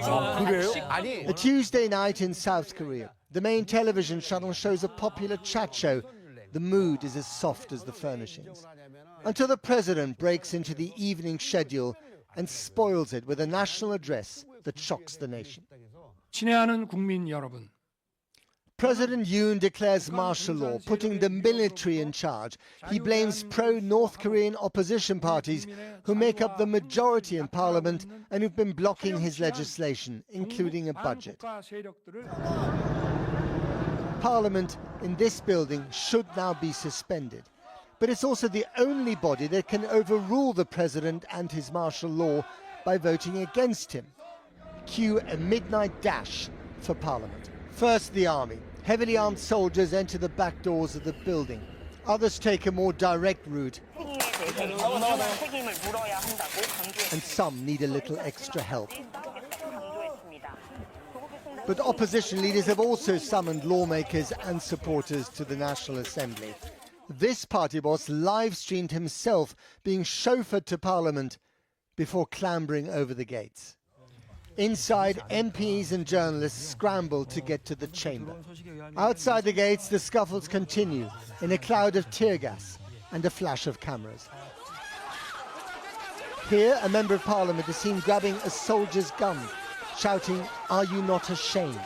A Tuesday night in South Korea. The main television channel shows a popular chat show. The mood is as soft as the furnishings. Until the president breaks into the evening schedule and spoils it with a national address that shocks the nation. 친애하는 국민 여러분. President Yoon declares martial law, putting the military in charge. He blames pro-North Korean opposition parties who make up the majority in parliament and who've been blocking his legislation, including a budget. Parliament in this building should now be suspended. But it's also the only body that can overrule the president and his martial law by voting against him. Cue a midnight dash for parliament. First, the army. Heavily armed soldiers enter the back doors of the building. Others take a more direct route. And some need a little extra help. But opposition leaders have also summoned lawmakers and supporters to the National Assembly. This party boss live-streamed himself being chauffeured to Parliament before clambering over the gates. Inside, MPs and journalists scramble to get to the chamber. Outside the gates, the scuffles continue in a cloud of tear gas and a flash of cameras. Here, a member of Parliament is seen grabbing a soldier's gun, shouting, "Are you not ashamed?"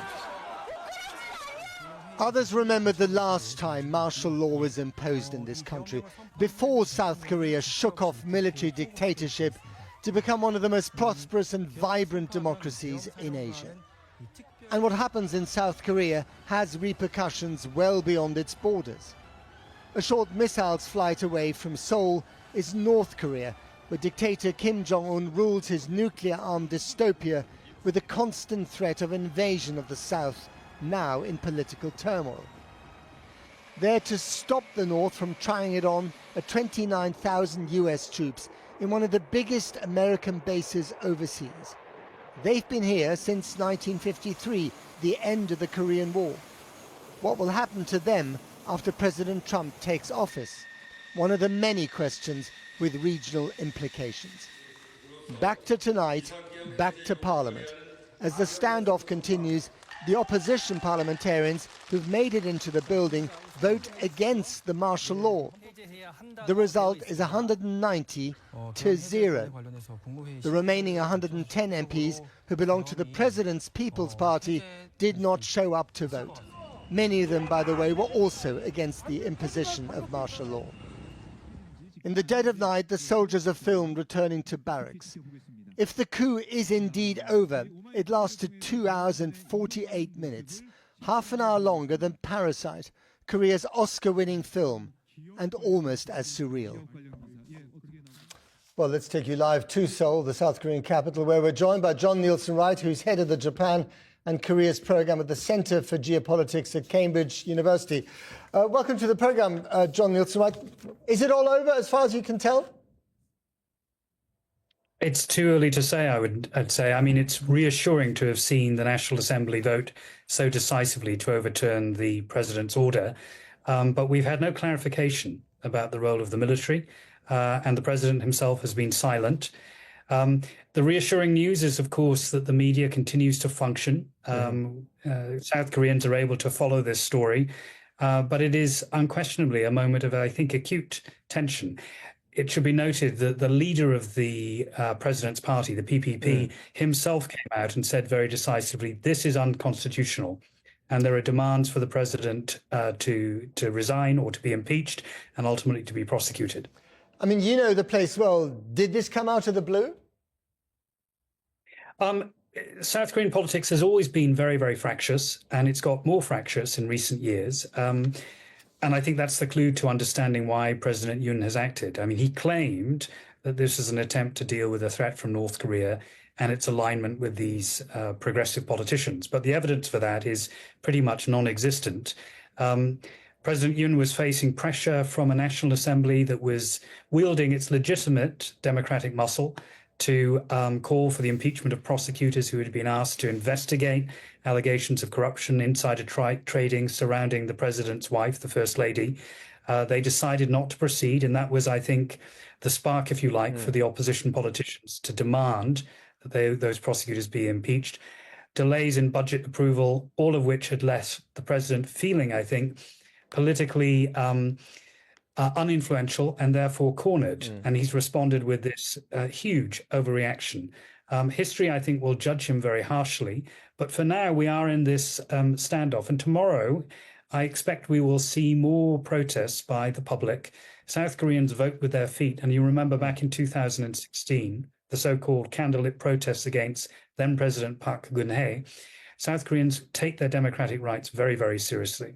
Others remember the last time martial law was imposed in this country, before South Korea shook off military dictatorship to become one of the most prosperous and vibrant democracies in Asia. And what happens in South Korea has repercussions well beyond its borders. A short missile's flight away from Seoul is North Korea, where dictator Kim Jong-un rules his nuclear-armed dystopia with the constant threat of invasion of the South, now in political turmoil. There to stop the North from trying it on are 29,000 US troops in one of the biggest American bases overseas. They've been here since 1953, the end of the Korean War. What will happen to them after President Trump takes office? One of the many questions with regional implications. Back to tonight, back to Parliament. As the standoff continues, the opposition parliamentarians who've made it into the building vote against the martial law. The result is 190 to 0. The remaining 110 MPs who belong to the President's People's Party did not show up to vote. Many of them, by the way, were also against the imposition of martial law. In the dead of night, the soldiers are filmed returning to barracks. If the coup is indeed over, it lasted 2 hours and 48 minutes, half an hour longer than Parasite, Korea's Oscar-winning film, and almost as surreal. Well, let's take you live to Seoul, the South Korean capital, where we're joined by John Nielsen Wright, who's head of the Japan and Korea's program at the Center for Geopolitics at Cambridge University. Welcome to the program, John Nielsen Wright. Is it all over as far as you can tell? It's too early to say, I'd say. I mean, it's reassuring to have seen the National Assembly vote so decisively to overturn the president's order. But we've had no clarification about the role of the military, and the president himself has been silent. The reassuring news is, of course, that the media continues to function. South Koreans are able to follow this story, but it is unquestionably a moment of, I think, acute tension. It should be noted that the leader of the president's party, the PPP, himself came out and said very decisively, this is unconstitutional. And there are demands for the president to resign or to be impeached and ultimately to be prosecuted. I mean, you know the place well. Did this come out of the blue? South Korean politics has always been very, very fractious, and it's got more fractious in recent years. And I think that's the clue to understanding why President Yoon has acted. I mean, he claimed that this is an attempt to deal with a threat from North Korea and its alignment with these progressive politicians. But the evidence for that is pretty much non-existent. President Yoon was facing pressure from a National Assembly that was wielding its legitimate democratic muscle to call for the impeachment of prosecutors who had been asked to investigate allegations of corruption, insider trading surrounding the president's wife, the First Lady. They decided not to proceed, and that was, I think, the spark, if you like, for the opposition politicians to demand that those prosecutors be impeached. Delays in budget approval, all of which had left the president feeling, I think, politically uninfluential and therefore cornered. And he's responded with this huge overreaction. History, I think, will judge him very harshly. But for now, we are in this standoff. And tomorrow, I expect we will see more protests by the public. South Koreans vote with their feet. And you remember back in 2016, the so-called candlelit protests against then President Park Geun-hye. South Koreans take their democratic rights very, very seriously.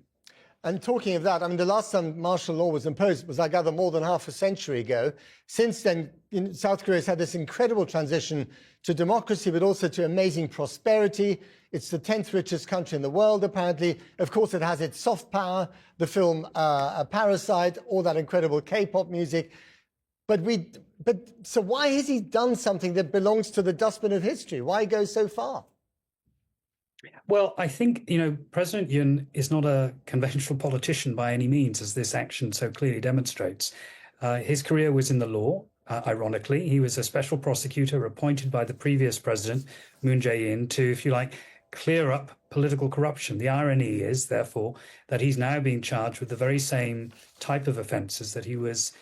And talking of that, I mean, the last time martial law was imposed was, I gather, more than half a century ago. Since then, South Korea has had this incredible transition to democracy, but also to amazing prosperity. It's the 10th richest country in the world, apparently. Of course, it has its soft power, the film Parasite, all that incredible K-pop music. So why has he done something that belongs to the dustbin of history? Why go so far? Well, I think, President Yoon is not a conventional politician by any means, as this action so clearly demonstrates. His career was in the law, ironically. He was a special prosecutor appointed by the previous president, Moon Jae-in, to, if you like, clear up political corruption. The irony is, therefore, that he's now being charged with the very same type of offences that he was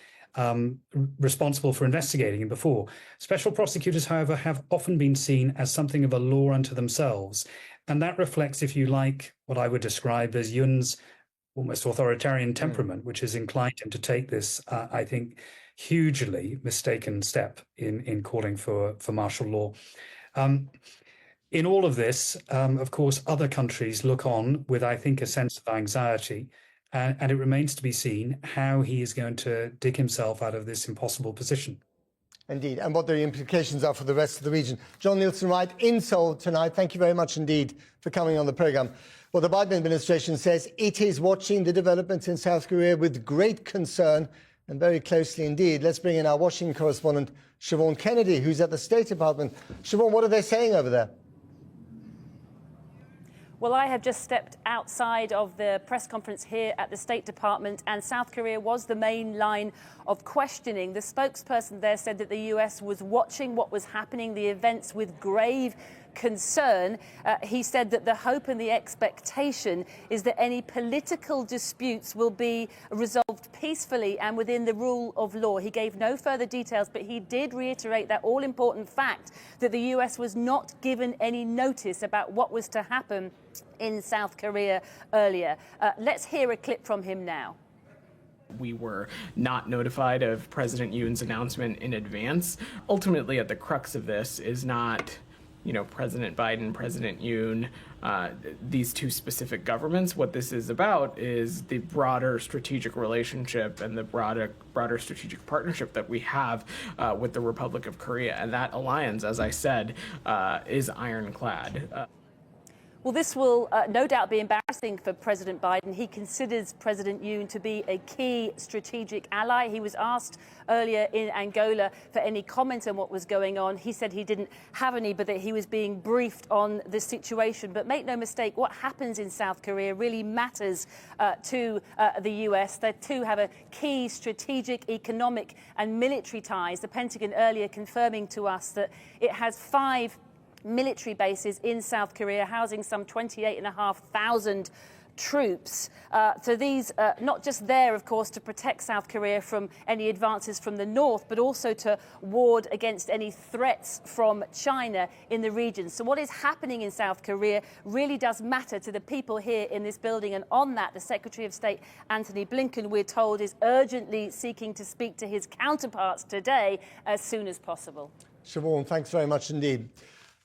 responsible for investigating before. Special prosecutors, however, have often been seen as something of a law unto themselves. And that reflects, if you like, what I would describe as Yoon's almost authoritarian temperament, which has inclined him to take this, I think, hugely mistaken step in calling for martial law. In all of this, of course, other countries look on with, I think, a sense of anxiety. And it remains to be seen how he is going to dig himself out of this impossible position. Indeed, and what the implications are for the rest of the region. John Nielsen-Wright in Seoul tonight. Thank you very much indeed for coming on the programme. Well, the Biden administration says it is watching the developments in South Korea with great concern and very closely indeed. Let's bring in our Washington correspondent, Siobhan Kennedy, who's at the State Department. Siobhan, what are they saying over there? Well, I have just stepped outside of the press conference here at the State Department, and South Korea was the main line of questioning. The spokesperson there said that the US was watching what was happening, the events, with grave concern. He said that the hope and the expectation is that any political disputes will be resolved peacefully and within the rule of law. He gave no further details, but he did reiterate that all-important fact that the US was not given any notice about what was to happen in South Korea earlier. Let's hear a clip from him now. We were not notified of President Yoon's announcement in advance. Ultimately, at the crux of this is not President Biden, President Yoon, these two specific governments. What this is about is the broader strategic relationship and the broader strategic partnership that we have with the Republic of Korea. And that alliance, as I said, is ironclad. Well, this will no doubt be embarrassing for President Biden. He considers President Yoon to be a key strategic ally. He was asked earlier in Angola for any comment on what was going on. He said he didn't have any, but that he was being briefed on the situation. But make no mistake, what happens in South Korea really matters to the US. They too have a key strategic, economic and military ties. The Pentagon earlier confirming to us that it has 5 military bases in South Korea, housing some 28,500 troops. So these not just there, of course, to protect South Korea from any advances from the north, but also to ward against any threats from China in the region. So what is happening in South Korea really does matter to the people here in this building. And on that, the Secretary of State, Antony Blinken, we're told, is urgently seeking to speak to his counterparts today as soon as possible. Siobhan, thanks very much indeed.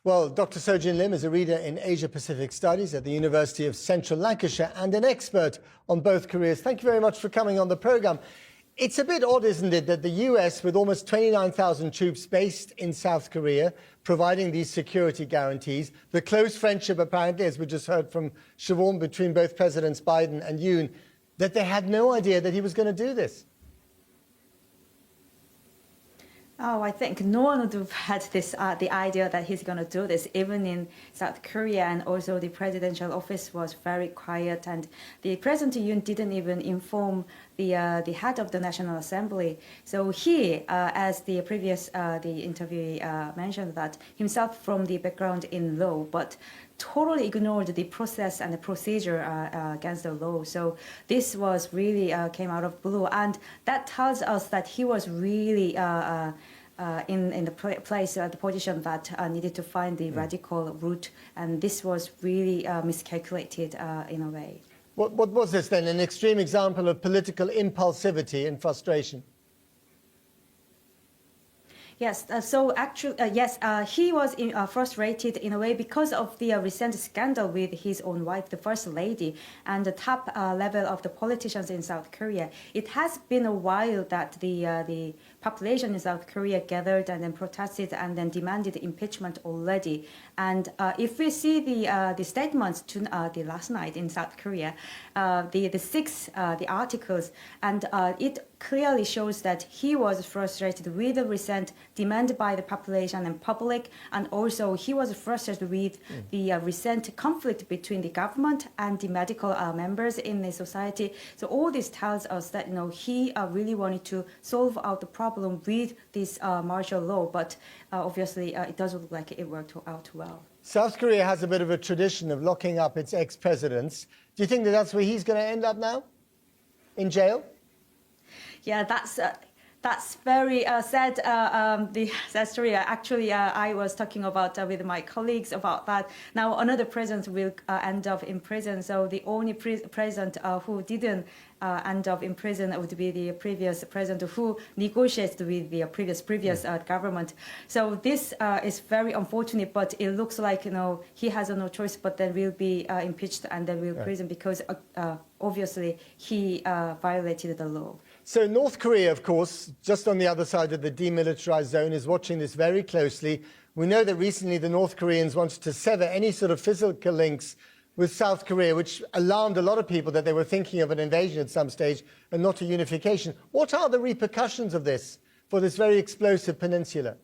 Well, Dr. Sojin Lim is a reader in Asia-Pacific Studies at the University of Central Lancashire and an expert on both Koreas. Thank you very much for coming on the programme. It's a bit odd, isn't it, that the US, with almost 29,000 troops based in South Korea, providing these security guarantees, the close friendship, apparently, as we just heard from Siobhan, between both Presidents Biden and Yoon, that they had no idea that he was going to do this. Oh, I think no one would have had this, the idea that he's going to do this, even in South Korea. And also the presidential office was very quiet. And the President Yoon didn't even inform the head of the National Assembly. So he, as the previous the interviewee mentioned, that himself from the background in law, but totally ignored the process and the procedure against the law. So this was really came out of blue, and that tells us that he was really in the place, the position that needed to find the radical route, and this was really miscalculated in a way. What was this then? An extreme example of political impulsivity and frustration? Yes, so actually, yes, he was frustrated in a way because of the recent scandal with his own wife, the First Lady, and the top level of the politicians in South Korea. It has been a while that the population in South Korea gathered and then protested and then demanded impeachment already. And if we see the statements to the last night in South Korea, the articles, and it clearly shows that he was frustrated with the recent demand by the population and public, and also he was frustrated with the recent conflict between the government and the medical members in the society. So all this tells us that he really wanted to solve out the problem with this martial law, but obviously it doesn't look like it worked out well. South Korea has a bit of a tradition of locking up its ex-presidents. Do you think that that's where he's going to end up now? In jail? Yeah, that's very sad. The sad story. Actually, I was talking about with my colleagues about that. Now another president will end up in prison. So the only president who didn't end up in prison would be the previous president who negotiated with the previous government. So this is very unfortunate. But it looks like he has no choice, but then will be impeached and then will prison because obviously he violated the law. So North Korea, of course, just on the other side of the demilitarized zone, is watching this very closely. We know that recently the North Koreans wanted to sever any sort of physical links with South Korea, which alarmed a lot of people that they were thinking of an invasion at some stage and not a unification. What are the repercussions of this for this very explosive peninsula?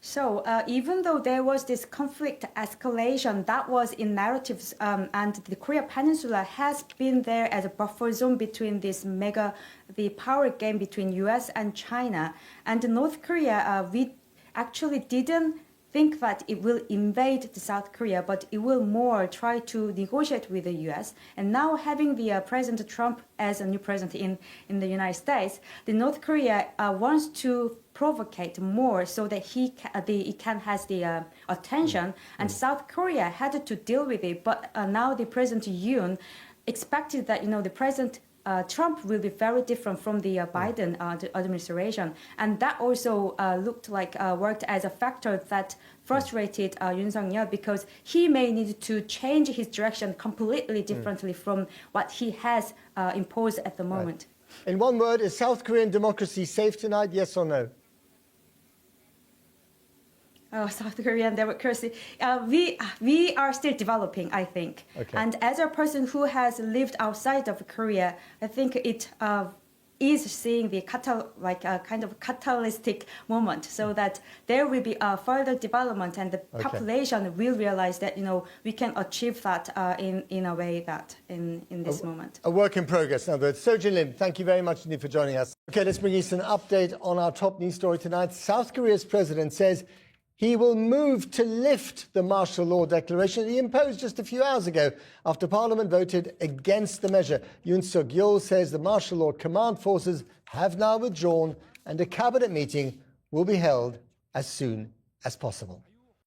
So even though there was this conflict escalation that was in narratives, and the Korea Peninsula has been there as a buffer zone between the power game between US and China, and North Korea, we actually didn't think that it will invade South Korea, but it will more try to negotiate with the U.S. And now having the President Trump as a new president in the United States, the North Korea wants to provocate more so that it can has the attention, and South Korea had to deal with it. But now the President Yoon expected that the President Trump will be very different from the Biden administration, and that also looked like worked as a factor that frustrated Yoon Suk Yeol, because he may need to change his direction completely differently from what he has imposed at the moment. In one word, is South Korean democracy safe tonight, yes or no? South Korean democracy, we are still developing, I think. Okay. And as a person who has lived outside of Korea, I think it is seeing the kind of catalytic moment, so that there will be a further development, and the population will realize that we can achieve that in a way that in this moment. A work in progress, in other words. So Jin Lim, thank you very much indeed for joining us. Okay, let's bring you an update on our top news story tonight. South Korea's president says he will move to lift the martial law declaration he imposed just a few hours ago after Parliament voted against the measure. Yoon Suk Yeol says the martial law command forces have now withdrawn and a cabinet meeting will be held as soon as possible.